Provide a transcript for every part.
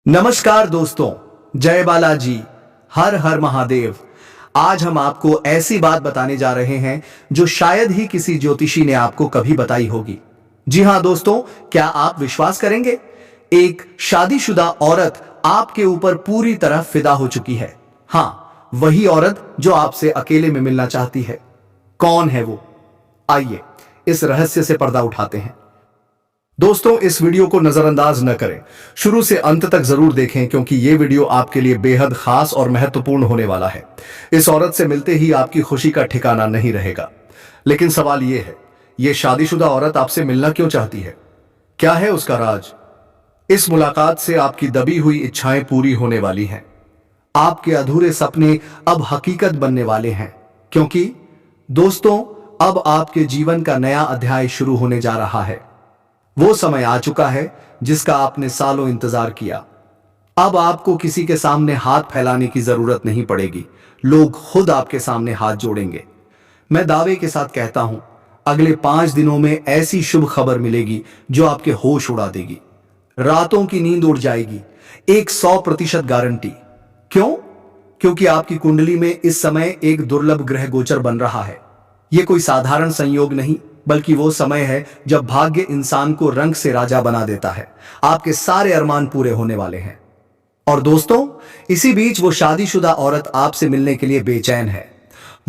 नमस्कार दोस्तों, जय बालाजी, हर हर महादेव। आज हम आपको ऐसी बात बताने जा रहे हैं जो शायद ही किसी ज्योतिषी ने आपको कभी बताई होगी। जी हां दोस्तों, क्या आप विश्वास करेंगे? एक शादीशुदा औरत आपके ऊपर पूरी तरह फिदा हो चुकी है। हां, वही औरत जो आपसे अकेले में मिलना चाहती है। कौन है वो? आइए इस रहस्य से पर्दा उठाते हैं। दोस्तों, इस वीडियो को नजरअंदाज न करें, शुरू से अंत तक जरूर देखें क्योंकि यह वीडियो आपके लिए बेहद खास और महत्वपूर्ण होने वाला है। इस औरत से मिलते ही आपकी खुशी का ठिकाना नहीं रहेगा। लेकिन सवाल यह है, यह शादीशुदा औरत आपसे मिलना क्यों चाहती है? क्या है उसका राज? इस मुलाकात से आपकी दबी हुई इच्छाएं पूरी होने वाली हैं। आपके अधूरे सपने अब हकीकत बनने वाले हैं, क्योंकि दोस्तों, अब आपके जीवन का नया अध्याय शुरू होने जा रहा है। वो समय आ चुका है जिसका आपने सालों इंतजार किया। अब आपको किसी के सामने हाथ फैलाने की जरूरत नहीं पड़ेगी, लोग खुद आपके सामने हाथ जोड़ेंगे। मैं दावे के साथ कहता हूं, अगले 5 दिनों में ऐसी शुभ खबर मिलेगी जो आपके होश उड़ा देगी। रातों की नींद उड़ जाएगी, एक 100% गारंटी। क्यों? क्योंकि आपकी कुंडली में इस समय एक दुर्लभ ग्रह गोचर बन रहा है। यह कोई साधारण संयोग नहीं, बल्कि वो समय है जब भाग्य इंसान को रंग से राजा बना देता है। आपके सारे अरमान पूरे होने वाले हैं। और दोस्तों, इसी बीच वो शादीशुदा औरत आपसे मिलने के लिए बेचैन है।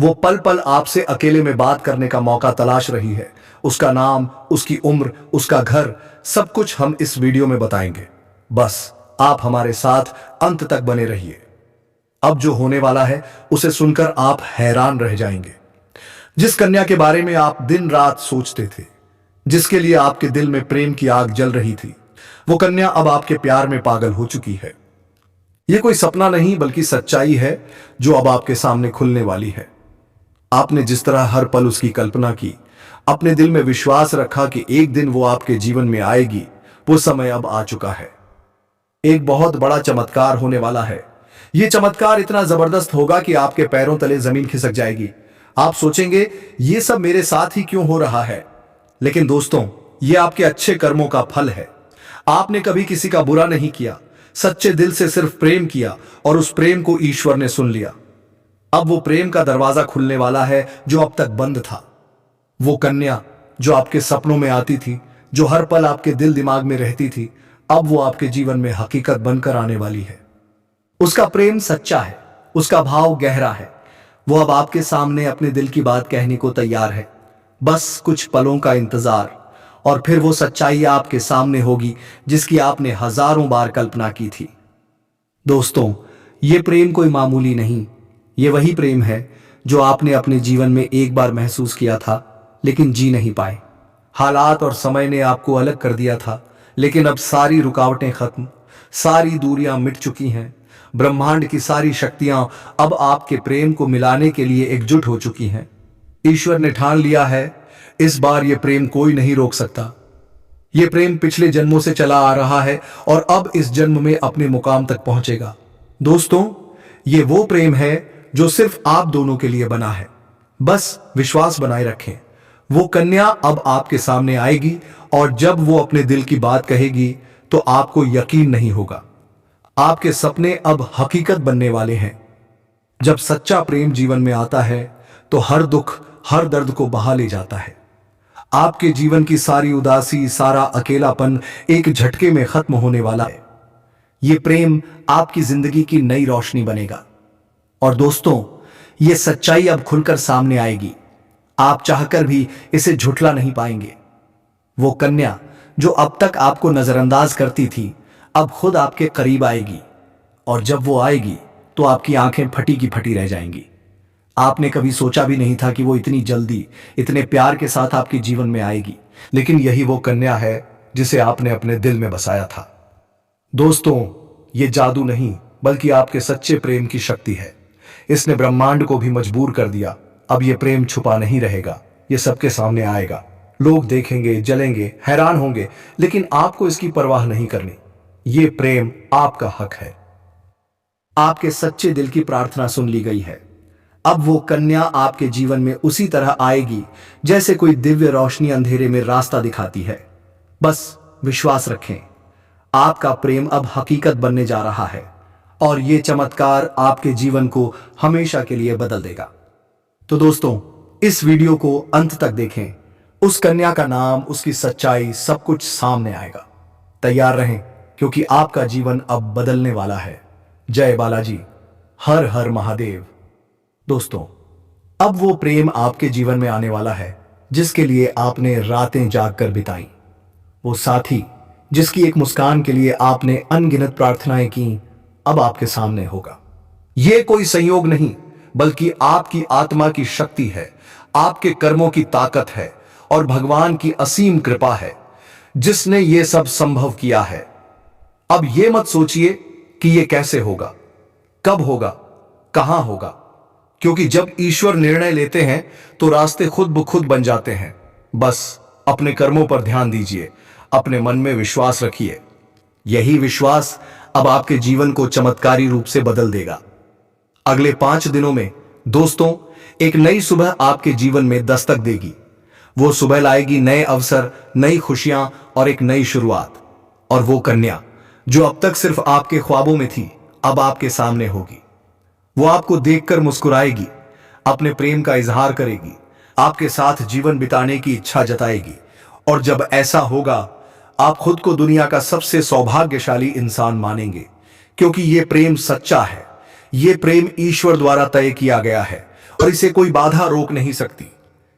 वो पल पल आपसे अकेले में बात करने का मौका तलाश रही है। उसका नाम, उसकी उम्र, उसका घर, सब कुछ हम इस वीडियो में बताएंगे। बस आप हमारे साथ अंत तक बने रहिए। अब जो होने वाला है उसे सुनकर आप हैरान रह जाएंगे। जिस कन्या के बारे में आप दिन रात सोचते थे, जिसके लिए आपके दिल में प्रेम की आग जल रही थी, वो कन्या अब आपके प्यार में पागल हो चुकी है। यह कोई सपना नहीं बल्कि सच्चाई है जो अब आपके सामने खुलने वाली है। आपने जिस तरह हर पल उसकी कल्पना की, अपने दिल में विश्वास रखा कि एक दिन वो आपके जीवन में आएगी, वो समय अब आ चुका है। एक बहुत बड़ा चमत्कार होने वाला है। यह चमत्कार इतना जबरदस्त होगा कि आपके पैरों तले जमीन खिसक जाएगी। आप सोचेंगे, ये सब मेरे साथ ही क्यों हो रहा है? लेकिन दोस्तों, ये आपके अच्छे कर्मों का फल है। आपने कभी किसी का बुरा नहीं किया, सच्चे दिल से सिर्फ प्रेम किया और उस प्रेम को ईश्वर ने सुन लिया। अब वो प्रेम का दरवाजा खुलने वाला है जो अब तक बंद था। वो कन्या जो आपके सपनों में आती थी, जो हर पल आपके दिल दिमाग में रहती थी, अब वो आपके जीवन में हकीकत बनकर आने वाली है। उसका प्रेम सच्चा है, उसका भाव गहरा है। वो अब आपके सामने अपने दिल की बात कहने को तैयार है। बस कुछ पलों का इंतजार और फिर वो सच्चाई आपके सामने होगी जिसकी आपने हजारों बार कल्पना की थी। दोस्तों, ये प्रेम कोई मामूली नहीं, ये वही प्रेम है जो आपने अपने जीवन में एक बार महसूस किया था लेकिन जी नहीं पाए। हालात और समय ने आपको अलग कर दिया था, लेकिन अब सारी रुकावटें खत्म, सारी दूरियां मिट चुकी हैं। ब्रह्मांड की सारी शक्तियां अब आपके प्रेम को मिलाने के लिए एकजुट हो चुकी हैं। ईश्वर ने ठान लिया है, इस बार यह प्रेम कोई नहीं रोक सकता। यह प्रेम पिछले जन्मों से चला आ रहा है और अब इस जन्म में अपने मुकाम तक पहुंचेगा। दोस्तों, यह वो प्रेम है जो सिर्फ आप दोनों के लिए बना है। बस विश्वास बनाए रखें। वो कन्या अब आपके सामने आएगी और जब वो अपने दिल की बात कहेगी तो आपको यकीन नहीं होगा। आपके सपने अब हकीकत बनने वाले हैं। जब सच्चा प्रेम जीवन में आता है तो हर दुख, हर दर्द को बहा ले जाता है। आपके जीवन की सारी उदासी, सारा अकेलापन एक झटके में खत्म होने वाला है। यह प्रेम आपकी जिंदगी की नई रोशनी बनेगा। और दोस्तों, यह सच्चाई अब खुलकर सामने आएगी। आप चाहकर भी इसे झुठला नहीं पाएंगे। वो कन्या जो अब तक आपको नजरअंदाज करती थी, अब खुद आपके करीब आएगी और जब वो आएगी तो आपकी आंखें फटी की फटी रह जाएंगी। आपने कभी सोचा भी नहीं था कि वो इतनी जल्दी, इतने प्यार के साथ आपके जीवन में आएगी, लेकिन यही वो कन्या है जिसे आपने अपने दिल में बसाया था। दोस्तों, ये जादू नहीं बल्कि आपके सच्चे प्रेम की शक्ति है। इसने ब्रह्मांड को भी मजबूर कर दिया। अब ये प्रेम छुपा नहीं रहेगा, ये सबके सामने आएगा। लोग देखेंगे, जलेंगे, हैरान होंगे, लेकिन आपको इसकी परवाह नहीं करनी। ये प्रेम आपका हक है। आपके सच्चे दिल की प्रार्थना सुन ली गई है। अब वो कन्या आपके जीवन में उसी तरह आएगी जैसे कोई दिव्य रोशनी अंधेरे में रास्ता दिखाती है। बस विश्वास रखें। आपका प्रेम अब हकीकत बनने जा रहा है और ये चमत्कार आपके जीवन को हमेशा के लिए बदल देगा। तो दोस्तों, इस वीडियो को अंत तक देखें। उस कन्या का नाम, उसकी सच्चाई, सब कुछ सामने आएगा। तैयार रहें, क्योंकि आपका जीवन अब बदलने वाला है। जय बालाजी, हर हर महादेव। दोस्तों, अब वो प्रेम आपके जीवन में आने वाला है जिसके लिए आपने रातें जागकर बिताई। वो साथी जिसकी एक मुस्कान के लिए आपने अनगिनत प्रार्थनाएं की, अब आपके सामने होगा। ये कोई संयोग नहीं, बल्कि आपकी आत्मा की शक्ति है, आपके कर्मों की ताकत है और भगवान की असीम कृपा है जिसने ये सब संभव किया है। अब ये मत सोचिए कि ये कैसे होगा, कब होगा, कहां होगा, क्योंकि जब ईश्वर निर्णय लेते हैं तो रास्ते खुद ब खुद बन जाते हैं। बस अपने कर्मों पर ध्यान दीजिए, अपने मन में विश्वास रखिए। यही विश्वास अब आपके जीवन को चमत्कारी रूप से बदल देगा। अगले 5 दिनों में दोस्तों, एक नई सुबह आपके जीवन में दस्तक देगी। वो सुबह लाएगी नए अवसर, नई खुशियां और एक नई शुरुआत। और वो कन्या जो अब तक सिर्फ आपके ख्वाबों में थी, अब आपके सामने होगी। वो आपको देखकर मुस्कुराएगी, अपने प्रेम का इजहार करेगी, आपके साथ जीवन बिताने की इच्छा जताएगी। और जब ऐसा होगा, आप खुद को दुनिया का सबसे सौभाग्यशाली इंसान मानेंगे, क्योंकि ये प्रेम सच्चा है। ये प्रेम ईश्वर द्वारा तय किया गया है और इसे कोई बाधा रोक नहीं सकती,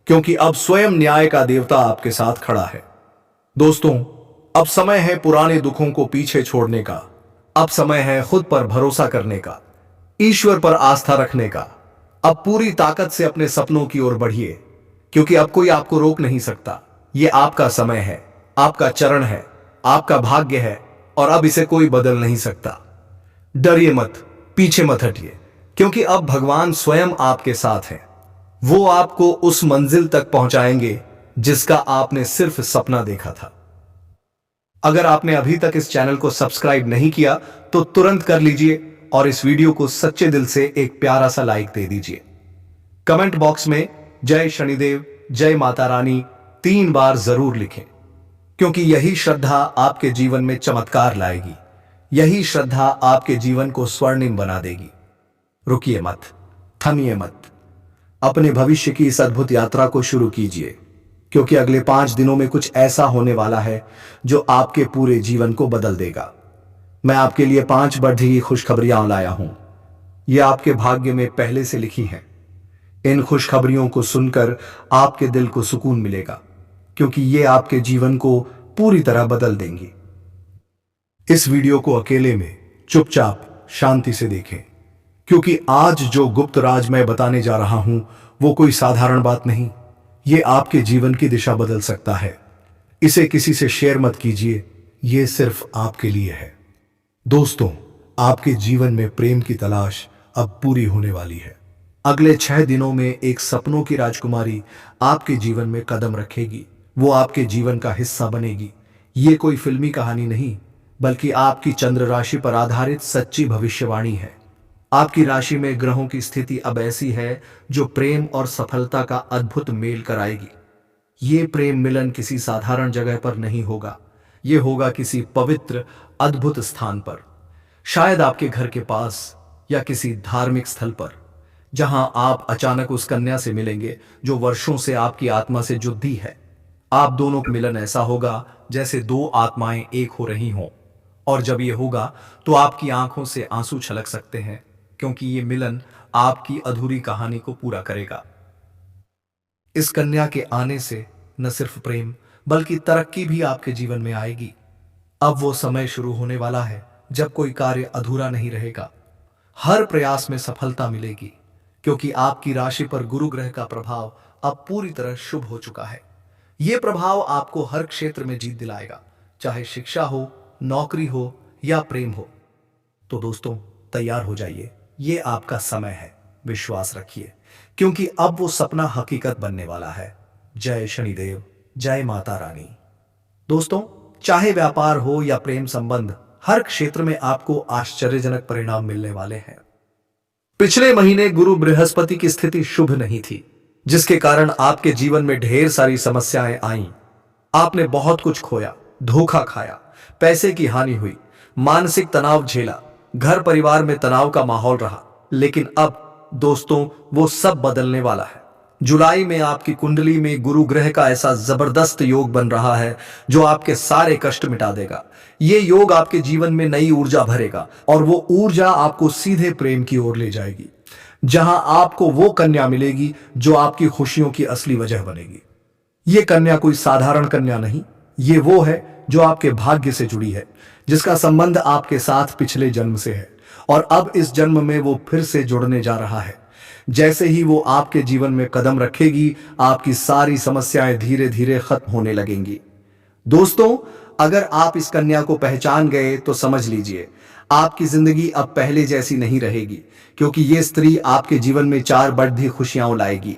क्योंकि अब स्वयं न्याय का देवता आपके साथ खड़ा है। दोस्तों, अब समय है पुराने दुखों को पीछे छोड़ने का। अब समय है खुद पर भरोसा करने का, ईश्वर पर आस्था रखने का। अब पूरी ताकत से अपने सपनों की ओर बढ़िए, क्योंकि अब कोई आपको रोक नहीं सकता। ये आपका समय है, आपका चरण है, आपका भाग्य है और अब इसे कोई बदल नहीं सकता। डरिए मत, पीछे मत हटिए, क्योंकि अब भगवान स्वयं आपके साथ हैं। वो आपको उस मंजिल तक पहुंचाएंगे जिसका आपने सिर्फ सपना देखा था। अगर आपने अभी तक इस चैनल को सब्सक्राइब नहीं किया तो तुरंत कर लीजिए और इस वीडियो को सच्चे दिल से एक प्यारा सा लाइक दे दीजिए। कमेंट बॉक्स में जय शनिदेव, जय माता रानी 3 बार जरूर लिखें, क्योंकि यही श्रद्धा आपके जीवन में चमत्कार लाएगी। यही श्रद्धा आपके जीवन को स्वर्णिम बना देगी। रुकिए मत, थमिए मत, अपने भविष्य की इस अद्भुत यात्रा को शुरू कीजिए, क्योंकि अगले 5 दिनों में कुछ ऐसा होने वाला है जो आपके पूरे जीवन को बदल देगा। मैं आपके लिए 5 बढ़ी हुई खुशखबरियां लाया हूं। ये आपके भाग्य में पहले से लिखी हैं। इन खुशखबरियों को सुनकर आपके दिल को सुकून मिलेगा, क्योंकि ये आपके जीवन को पूरी तरह बदल देंगी। इस वीडियो को अकेले में चुपचाप शांति से देखें, क्योंकि आज जो गुप्त राज मैं बताने जा रहा हूं वो कोई साधारण बात नहीं। ये आपके जीवन की दिशा बदल सकता है। इसे किसी से शेयर मत कीजिए, ये सिर्फ आपके लिए है। दोस्तों, आपके जीवन में प्रेम की तलाश अब पूरी होने वाली है। अगले 6 दिनों में एक सपनों की राजकुमारी आपके जीवन में कदम रखेगी। वो आपके जीवन का हिस्सा बनेगी। ये कोई फिल्मी कहानी नहीं, बल्कि आपकी चंद्र राशि पर आधारित सच्ची भविष्यवाणी है। आपकी राशि में ग्रहों की स्थिति अब ऐसी है जो प्रेम और सफलता का अद्भुत मेल कराएगी। ये प्रेम मिलन किसी साधारण जगह पर नहीं होगा, ये होगा किसी पवित्र अद्भुत स्थान पर, शायद आपके घर के पास या किसी धार्मिक स्थल पर, जहां आप अचानक उस कन्या से मिलेंगे जो वर्षों से आपकी आत्मा से जुड़ी है। आप दोनों का मिलन ऐसा होगा जैसे 2 आत्माएं एक हो रही हों, और जब ये होगा तो आपकी आंखों से आंसू छलक सकते हैं, क्योंकि ये मिलन आपकी अधूरी कहानी को पूरा करेगा। इस कन्या के आने से न सिर्फ प्रेम बल्कि तरक्की भी आपके जीवन में आएगी। अब वो समय शुरू होने वाला है जब कोई कार्य अधूरा नहीं रहेगा। हर प्रयास में सफलता मिलेगी, क्योंकि आपकी राशि पर गुरु ग्रह का प्रभाव अब पूरी तरह शुभ हो चुका है। यह प्रभाव आपको हर क्षेत्र में जीत दिलाएगा, चाहे शिक्षा हो, नौकरी हो या प्रेम हो। तो दोस्तों, तैयार हो जाइए, ये आपका समय है। विश्वास रखिए, क्योंकि अब वो सपना हकीकत बनने वाला है। जय शनिदेव, जय माता रानी। दोस्तों, चाहे व्यापार हो या प्रेम संबंध, हर क्षेत्र में आपको आश्चर्यजनक परिणाम मिलने वाले हैं। पिछले महीने गुरु बृहस्पति की स्थिति शुभ नहीं थी, जिसके कारण आपके जीवन में ढेर सारी समस्याएं आईं। आपने बहुत कुछ खोया, धोखा खाया, पैसे की हानि हुई, मानसिक तनाव झेला, घर परिवार में तनाव का माहौल रहा। लेकिन अब दोस्तों वो सब बदलने वाला है। जुलाई में आपकी कुंडली में गुरु ग्रह का ऐसा जबरदस्त योग बन रहा है जो आपके सारे कष्ट मिटा देगा। ये योग आपके जीवन में नई ऊर्जा भरेगा और वो ऊर्जा आपको सीधे प्रेम की ओर ले जाएगी, जहां आपको वो कन्या मिलेगी जो आपकी खुशियों की असली वजह बनेगी। ये कन्या कोई साधारण कन्या नहीं, ये वो है जो आपके भाग्य से जुड़ी है, जिसका संबंध आपके साथ पिछले जन्म से है और अब इस जन्म में वो फिर से जुड़ने जा रहा है। जैसे ही वो आपके जीवन में कदम रखेगी, आपकी सारी समस्याएं धीरे धीरे खत्म होने लगेंगी। दोस्तों, अगर आप इस कन्या को पहचान गए तो समझ लीजिए आपकी जिंदगी अब पहले जैसी नहीं रहेगी, क्योंकि ये स्त्री आपके जीवन में 4 बढ़ती खुशियां लाएगी।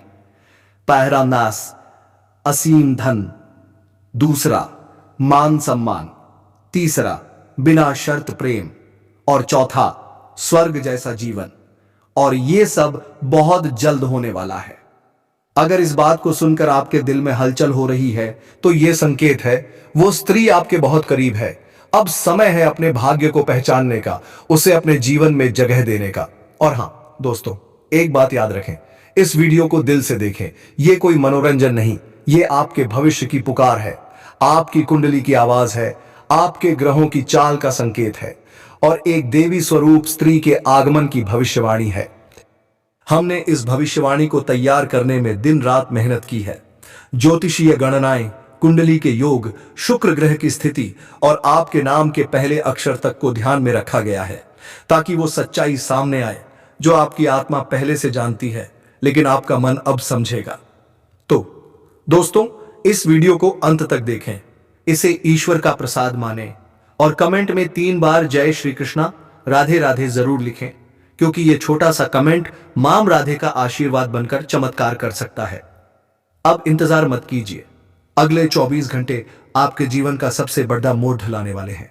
पहला, नास, असीम धन। दूसरा, मान सम्मान। तीसरा, बिना शर्त प्रेम। और चौथा, स्वर्ग जैसा जीवन। और ये सब बहुत जल्द होने वाला है। अगर इस बात को सुनकर आपके दिल में हलचल हो रही है तो यह संकेत है वो स्त्री आपके बहुत करीब है। अब समय है अपने भाग्य को पहचानने का, उसे अपने जीवन में जगह देने का। और हां दोस्तों, एक बात याद रखें, इस वीडियो को दिल से देखें। यह कोई मनोरंजन नहीं, ये आपके भविष्य की पुकार है, आपकी कुंडली की आवाज है, आपके ग्रहों की चाल का संकेत है और एक देवी स्वरूप स्त्री के आगमन की भविष्यवाणी है। हमने इस भविष्यवाणी को तैयार करने में दिन रात मेहनत की है। ज्योतिषीय गणनाएं, कुंडली के योग, शुक्र ग्रह की स्थिति और आपके नाम के पहले अक्षर तक को ध्यान में रखा गया है, ताकि वो सच्चाई सामने आए जो आपकी आत्मा पहले से जानती है, लेकिन आपका मन अब समझेगा। तो दोस्तों, इस वीडियो को अंत तक देखें, इसे ईश्वर का प्रसाद माने और कमेंट में 3 बार जय श्री कृष्णा, राधे राधे जरूर लिखें, क्योंकि यह छोटा सा कमेंट मां राधे का आशीर्वाद बनकर चमत्कार कर सकता है। अब इंतजार मत कीजिए, अगले 24 घंटे आपके जीवन का सबसे बड़ा मोड़ ढलाने वाले हैं।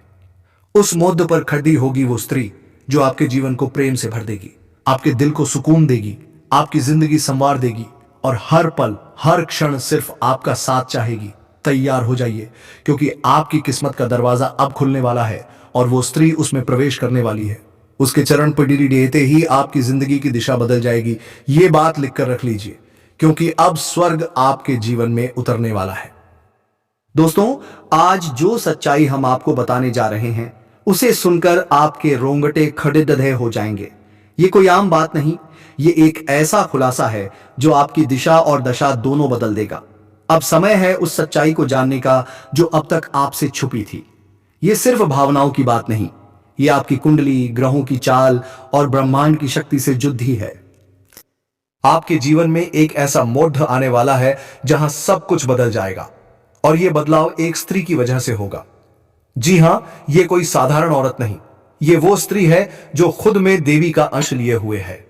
उस मोड़ पर खड़ी होगी वो स्त्री जो आपके जीवन को प्रेम से भर देगी, आपके दिल को सुकून देगी, आपकी जिंदगी संवार देगी और हर पल हर क्षण सिर्फ आपका साथ चाहेगी। तैयार हो जाइए, क्योंकि आपकी किस्मत का दरवाजा अब खुलने वाला है और वो स्त्री उसमें प्रवेश करने वाली है। उसके चरण पर डिरी देते ही आपकी जिंदगी की दिशा बदल जाएगी। ये बात लिखकर रख लीजिए, क्योंकि अब स्वर्ग आपके जीवन में उतरने वाला है। दोस्तों, आज जो सच्चाई हम आपको बताने जा रहे हैं, उसे सुनकर आपके रोंगटे खड़े दधे हो जाएंगे। ये कोई आम बात नहीं, ये एक ऐसा खुलासा है जो आपकी दिशा और दशा दोनों बदल देगा। अब समय है उस सच्चाई को जानने का जो अब तक आपसे छुपी थी। ये सिर्फ भावनाओं की बात नहीं, ये आपकी कुंडली, ग्रहों की चाल और ब्रह्मांड की शक्ति से युद्ध है। आपके जीवन में एक ऐसा मोड़ आने वाला है जहां सब कुछ बदल जाएगा और यह बदलाव एक स्त्री की वजह से होगा। जी हां, यह कोई साधारण औरत नहीं, यह वो स्त्री है जो खुद में देवी का अंश लिए हुए है।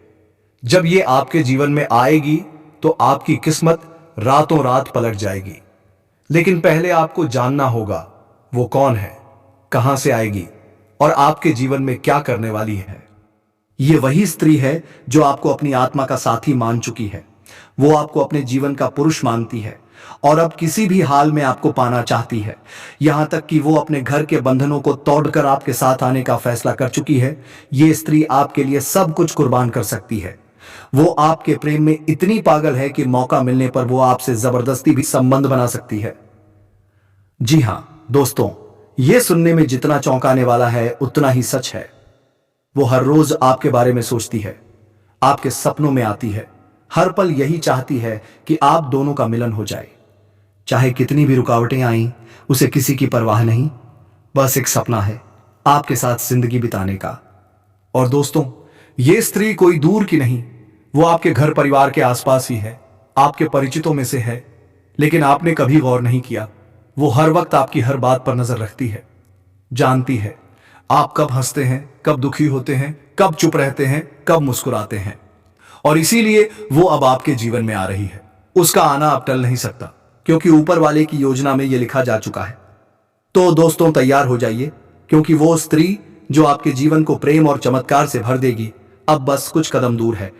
जब यह आपके जीवन में आएगी तो आपकी किस्मत रातों रात पलट जाएगी। लेकिन पहले आपको जानना होगा वो कौन है, कहां से आएगी और आपके जीवन में क्या करने वाली है। ये वही स्त्री है जो आपको अपनी आत्मा का साथी मान चुकी है। वो आपको अपने जीवन का पुरुष मानती है और अब किसी भी हाल में आपको पाना चाहती है। यहां तक कि वो अपने घर के बंधनों को तोड़कर आपके साथ आने का फैसला कर चुकी है। ये स्त्री आपके लिए सब कुछ कुर्बान कर सकती है। वो आपके प्रेम में इतनी पागल है कि मौका मिलने पर वो आपसे जबरदस्ती भी संबंध बना सकती है। जी हां दोस्तों, यह सुनने में जितना चौंकाने वाला है उतना ही सच है। वो हर रोज आपके बारे में सोचती है, आपके सपनों में आती है, हर पल यही चाहती है कि आप दोनों का मिलन हो जाए। चाहे कितनी भी रुकावटें आईं, उसे किसी की परवाह नहीं, बस एक सपना है आपके साथ जिंदगी बिताने का। और दोस्तों, ये स्त्री कोई दूर की नहीं, वो आपके घर परिवार के आसपास ही है, आपके परिचितों में से है। लेकिन आपने कभी गौर नहीं किया, वो हर वक्त आपकी हर बात पर नजर रखती है, जानती है आप कब हंसते हैं, कब दुखी होते हैं, कब चुप रहते हैं, कब मुस्कुराते हैं। और इसीलिए वो अब आपके जीवन में आ रही है। उसका आना अब टल नहीं सकता, क्योंकि ऊपर वाले की योजना में यह लिखा जा चुका है। तो दोस्तों, तैयार हो जाइए, क्योंकि वो स्त्री जो आपके जीवन को प्रेम और चमत्कार से भर देगी अब बस कुछ कदम दूर है।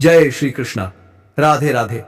जय श्री कृष्णा, राधे राधे।